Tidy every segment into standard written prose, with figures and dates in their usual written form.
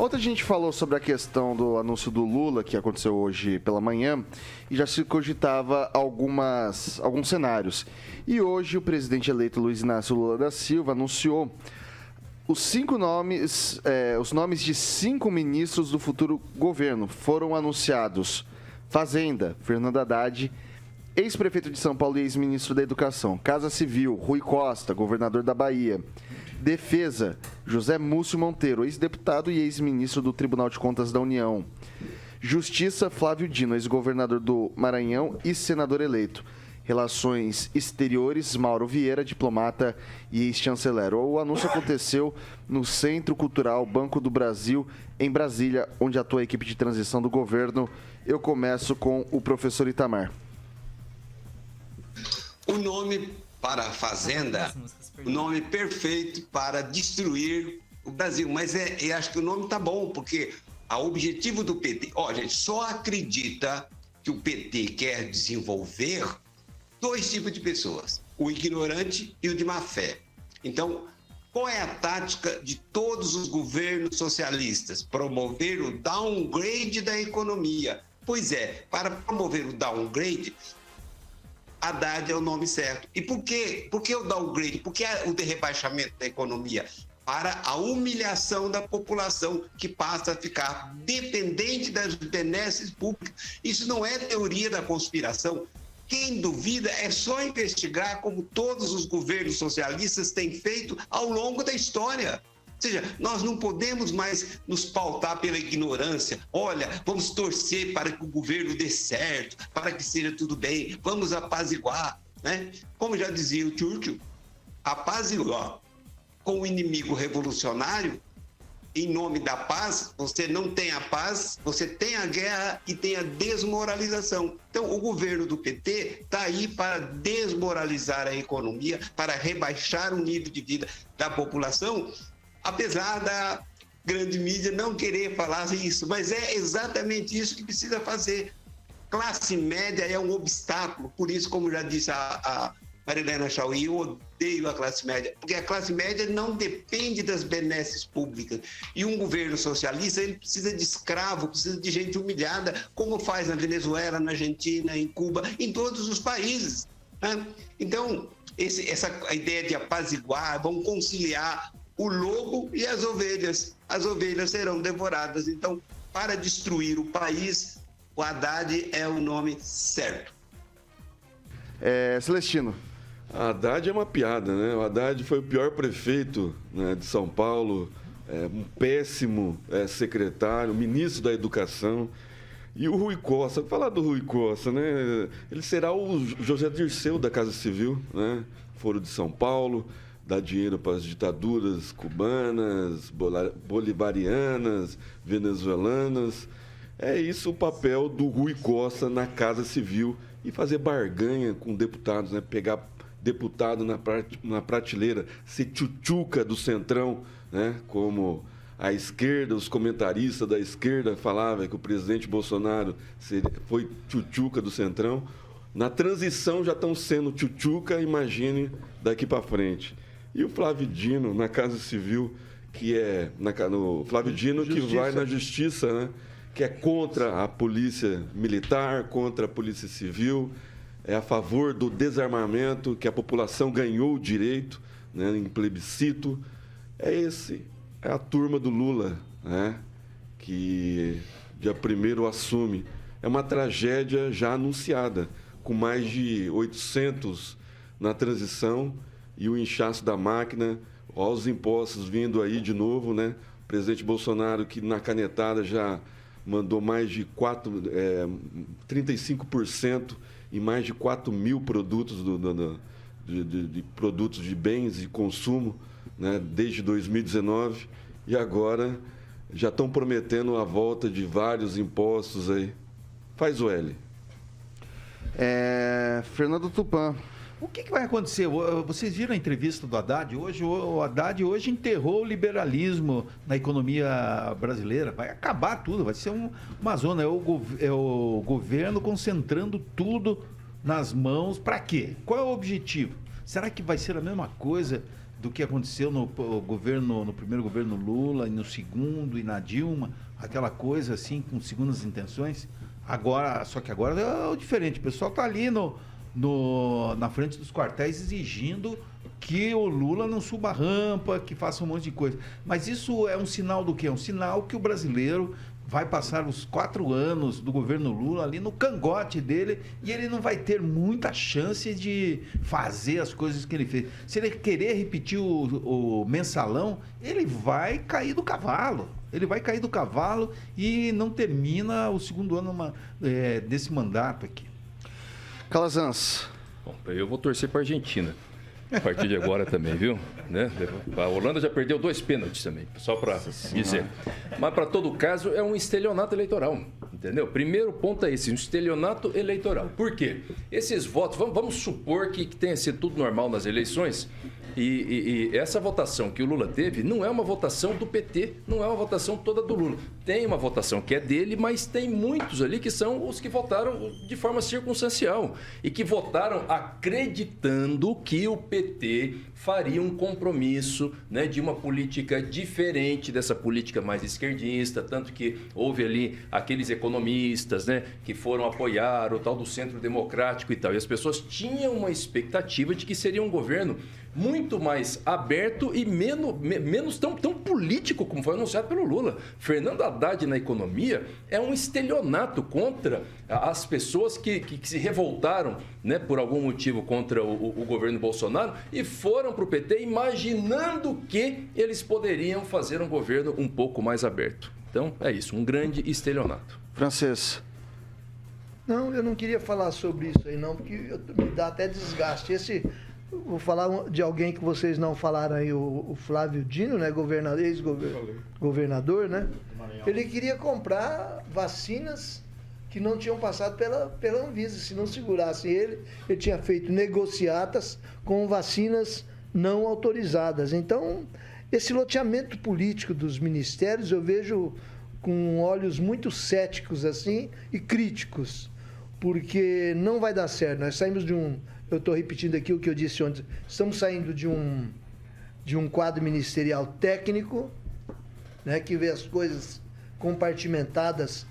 Ontem a gente falou sobre a questão do anúncio do Lula, que aconteceu hoje pela manhã, e já se cogitava alguns cenários. E hoje o presidente eleito Luiz Inácio Lula da Silva anunciou os nomes de 5 ministros do futuro governo. Foram anunciados: Fazenda, Fernando Haddad, ex-prefeito de São Paulo e ex-ministro da Educação; Casa Civil, Rui Costa, governador da Bahia; Defesa, José Múcio Monteiro, ex-deputado e ex-ministro do Tribunal de Contas da União; Justiça, Flávio Dino, ex-governador do Maranhão e senador eleito; Relações Exteriores, Mauro Vieira, diplomata e ex-chanceler. O anúncio aconteceu no Centro Cultural Banco do Brasil, em Brasília, onde atua a equipe de transição do governo. Eu começo com o professor Itamar. O nome para a Fazenda, o nome perfeito para destruir o Brasil. Mas eu acho que o nome está bom, porque o objetivo do PT... gente, só acredita que o PT quer desenvolver 2 tipos de pessoas: o ignorante e o de má fé. Então, qual é a tática de todos os governos socialistas? Promover o downgrade da economia. Pois é, para promover o downgrade, Haddad é o nome certo. E por quê? Por que o downgrade? Por que o rebaixamento da economia? Para a humilhação da população, que passa a ficar dependente das benesses públicas. Isso não é teoria da conspiração. Quem duvida é só investigar, como todos os governos socialistas têm feito ao longo da história. Ou seja, nós não podemos mais nos pautar pela ignorância. Olha, vamos torcer para que o governo dê certo, para que seja tudo bem, vamos apaziguar, né? Como já dizia o Churchill, apaziguar com o inimigo revolucionário, em nome da paz. Você não tem a paz, você tem a guerra e tem a desmoralização. Então, o governo do PT está aí para desmoralizar a economia, para rebaixar o nível de vida da população, apesar da grande mídia não querer falar isso, mas é exatamente isso que precisa fazer. Classe média é um obstáculo, por isso, como já disse a Marilena Chauí, eu odeio a classe média, porque a classe média não depende das benesses públicas. E um governo socialista, ele precisa de escravo, precisa de gente humilhada, como faz na Venezuela, na Argentina, em Cuba, em todos os países, né? Então, a ideia de apaziguar, vamos conciliar o lobo e as ovelhas. As ovelhas serão devoradas. Então, para destruir o país, o Haddad é o nome certo. Celestino. Haddad é uma piada, né? O Haddad foi o pior prefeito, né, de São Paulo, um péssimo secretário, ministro da Educação. E o Rui Costa, falar do Rui Costa, né? Ele será o José Dirceu da Casa Civil, né? Foro de São Paulo, dá dinheiro para as ditaduras cubanas, bolivarianas, venezuelanas. É isso o papel do Rui Costa na Casa Civil, e fazer barganha com deputados, né? Pegar deputado na prateleira, ser tchutchuca do Centrão, né? Como a esquerda, os comentaristas da esquerda falavam que o presidente Bolsonaro foi tchutchuca do Centrão. Na transição já estão sendo tchutchuca, imagine daqui para frente. E o Flávio Dino, na Casa Civil, que é... no Flávio Dino, que vai na Justiça, né? Que é contra a polícia militar, contra a polícia civil, é a favor do desarmamento, que a população ganhou o direito, né, em plebiscito. É a turma do Lula, né, que dia 1º assume. É uma tragédia já anunciada, com mais de 800 na transição e o inchaço da máquina, os impostos vindo aí de novo, né? O presidente Bolsonaro, que na canetada já mandou mais de 35% em mais de 4 mil produtos de produtos de bens de consumo, né, desde 2019, e agora já estão prometendo a volta de vários impostos aí. Faz o L. Fernando Tupan. O que vai acontecer? Vocês viram a entrevista do Haddad hoje? O Haddad hoje enterrou o liberalismo na economia brasileira. Vai acabar tudo, vai ser uma zona. É o governo concentrando tudo nas mãos. Para quê? Qual é o objetivo? Será que vai ser a mesma coisa do que aconteceu no primeiro governo Lula, e no segundo, e na Dilma, aquela coisa assim, com segundas intenções. Só que agora é diferente. O pessoal está ali na frente dos quartéis exigindo que o Lula não suba a rampa, que faça um monte de coisa. Mas isso é um sinal do quê? É um sinal que o brasileiro vai passar os 4 anos do governo Lula ali no cangote dele e ele não vai ter muita chance de fazer as coisas que ele fez. Se ele querer repetir o mensalão, ele vai cair do cavalo. Ele vai cair do cavalo e não termina o segundo ano desse mandato aqui. Calazans. Bom, eu vou torcer para a Argentina. A partir de agora também, viu? Né? A Holanda já perdeu 2 pênaltis também, só para dizer. Mas, para todo caso, é um estelionato eleitoral, entendeu? Primeiro ponto é esse, um estelionato eleitoral. Por quê? Esses votos, vamos supor que tenha sido tudo normal nas eleições, e essa votação que o Lula teve não é uma votação do PT, não é uma votação toda do Lula. Tem uma votação que é dele, mas tem muitos ali que são os que votaram de forma circunstancial e que votaram acreditando que o PT faria um compromisso, né, de uma política diferente dessa política mais esquerdista, tanto que houve ali aqueles economistas, né, que foram apoiar o tal do Centro Democrático e tal. E as pessoas tinham uma expectativa de que seria um governo muito mais aberto e menos tão político como foi anunciado pelo Lula. Fernando Haddad na economia é um estelionato contra as pessoas que se revoltaram, né, por algum motivo contra o governo Bolsonaro e foram para o PT imaginando que eles poderiam fazer um governo um pouco mais aberto. Então, é isso, um grande estelionato. Francês. Não, eu não queria falar sobre isso aí não, porque me dá até desgaste. Vou falar de alguém que vocês não falaram aí, o Flávio Dino, né, ex-governador, né? Ele queria comprar vacinas que não tinham passado pela Anvisa. Se não segurasse ele tinha feito negociatas com vacinas não autorizadas. Então, esse loteamento político dos ministérios eu vejo com olhos muito céticos assim e críticos, porque não vai dar certo. Nós saímos eu estou repetindo aqui o que eu disse ontem, estamos saindo de um quadro ministerial técnico, né, que vê as coisas compartimentadas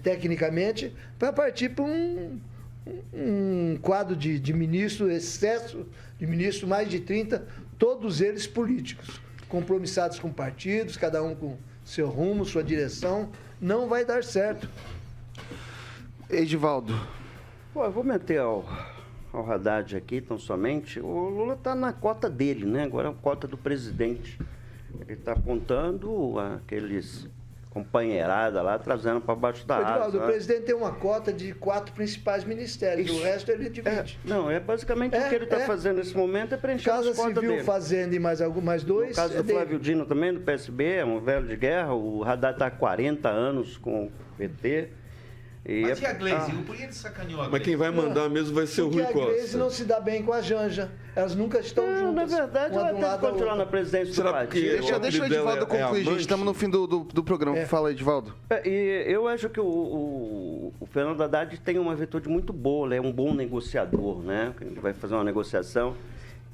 tecnicamente, para partir para um quadro de ministro, excesso de ministro, mais de 30, todos eles políticos, compromissados com partidos, cada um com seu rumo, sua direção. Não vai dar certo. Edivaldo. Bom, eu vou meter ao Haddad aqui, tão somente. O Lula está na cota dele, né? Agora é a cota do presidente. Ele está apontando aqueles companheirada lá, trazendo para baixo da asa. Edivaldo, o presidente tem uma cota de 4 principais ministérios, o resto ele divide. É basicamente o que ele está fazendo nesse momento é preencher as cotas dele. Casa Civil, Fazenda e mais 2. No caso do Flávio Dino também, do PSB, é um velho de guerra. O Haddad está há 40 anos com o PT. Mas e a Gleisi? Por que ele sacaneou a Gleisi? Mas quem vai mandar mesmo vai ser o Rui Costa. Porque a Gleisi não se dá bem com a Janja. Elas nunca estão juntas. Na verdade, ela tem que continuar na presidência do partido. Deixa o Edivaldo concluir, gente. Estamos no fim do programa. Fala, Edivaldo. E eu acho que o Fernando Haddad tem uma virtude muito boa. Ele é um bom negociador, né? Ele vai fazer uma negociação.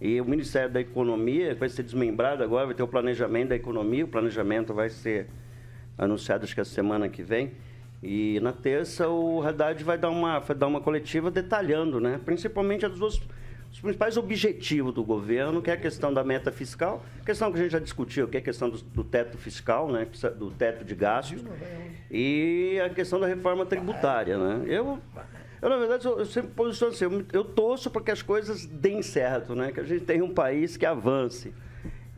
E o Ministério da Economia vai ser desmembrado agora, vai ter o planejamento da economia. O planejamento vai ser anunciado, acho que a semana que vem. E na terça o Haddad vai dar uma coletiva detalhando, né? Principalmente os principais objetivos do governo, que é a questão da meta fiscal, questão que a gente já discutiu, que é a questão do teto fiscal, né? Do teto de gastos, e a questão da reforma tributária, né? Eu na verdade, eu sempre posiciono assim, eu torço para que as coisas deem certo, né? Que a gente tenha um país que avance.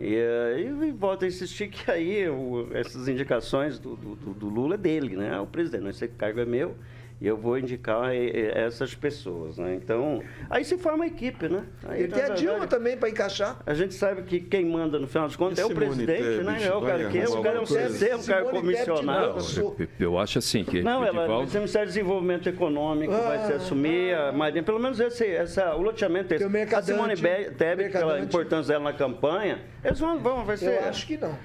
E volto a insistir que aí essas indicações do Lula é dele, né? O presidente, não sei que o cargo é meu, e eu vou indicar essas pessoas, né? Então, aí se forma a equipe, né? Aí, ele tem a Dilma também para encaixar. A gente sabe que quem manda, no final das contas, é o presidente, né? É o cara que o cara é um CC, um cara comissionado. Eu acho assim que... Não, o Ministério do Desenvolvimento Econômico vai se assumir, mas pelo menos o loteamento esse. A Simone Tebet, pela importância dela na campanha, eles vai ser... Eu acho que não.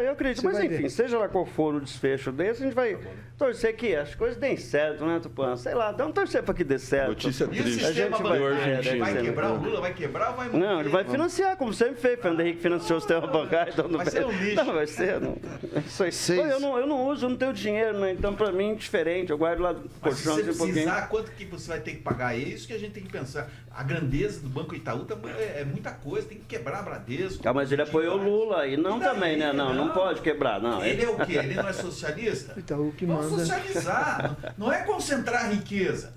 Eu acredito, mas enfim, seja lá qual for o desfecho desse, a gente vai torcer que as coisas deem certo, né? quanto por ano. Sei lá, vamos torcer para que dê certo. Notícia E o triste. sistema vai- bancário? Vai é, quebrar? O Lula vai quebrar ou vai manter? Não, ele vai financiar, como sempre fez. Fernando Henrique financiou o sistema bancário. Então Vai ser um lixo. Não, vai ser. Não. Isso aí. Seis. Eu não uso, eu não tenho dinheiro, né? Então, para mim, diferente. Eu guardo lá no Mas se colchão você assim, um pouquinho. precisar, quanto que você vai ter que pagar? É isso que a gente tem que pensar. A grandeza do Banco Itaú é muita coisa, tem que quebrar Bradesco. Ah, mas ele apoiou o Lula e não E daí? também, né? Não pode quebrar, não. Ele é o quê? Ele não é socialista? Itaú que Vamos manda. socializar. Não é concentrar a riqueza.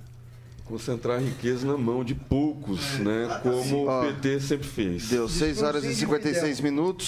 Concentrar a riqueza na mão de poucos, né? Como Ó, o PT sempre fez. Deu 6 horas e 56 minutos.